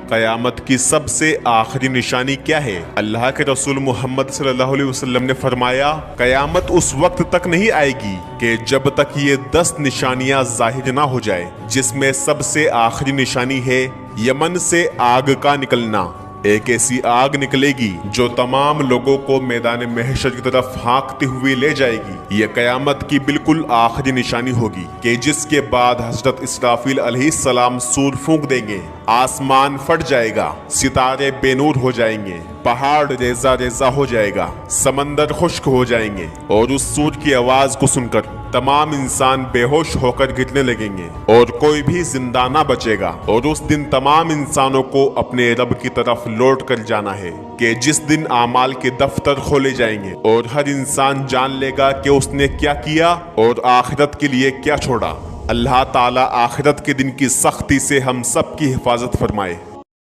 قیامت کی سب سے آخری نشانی کیا ہے؟ اللہ کے رسول محمد صلی اللہ علیہ وسلم نے فرمایا، قیامت اس وقت تک نہیں آئے گی کہ جب تک یہ 10 نشانیاں ظاہر نہ ہو جائے، جس میں سب سے آخری نشانی ہے یمن سے آگ کا نکلنا۔ ایک ایسی آگ نکلے گی جو تمام لوگوں کو میدان محشر کی طرف ہانکتے ہوئے لے جائے گی۔ یہ قیامت کی بالکل آخری نشانی ہوگی کہ جس کے بعد حضرت اسرافیل علیہ السلام سور پھونک دیں گے، آسمان پھٹ جائے گا، ستارے بے نور ہو جائیں گے، پہاڑ ریزہ ریزہ ہو جائے گا، سمندر خشک ہو جائیں گے، اور اس سور کی آواز کو سن کر تمام انسان بے ہوش ہو کر گرنے لگیں گے اور کوئی بھی زندہ نہ بچے گا۔ اور اس دن تمام انسانوں کو اپنے رب کی طرف لوٹ کر جانا ہے کہ جس دن اعمال کے دفتر کھولے جائیں گے اور ہر انسان جان لے گا کہ اس نے کیا کیا اور آخرت کے لیے کیا چھوڑا۔ اللہ تعالیٰ آخرت کے دن کی سختی سے ہم سب کی حفاظت فرمائے۔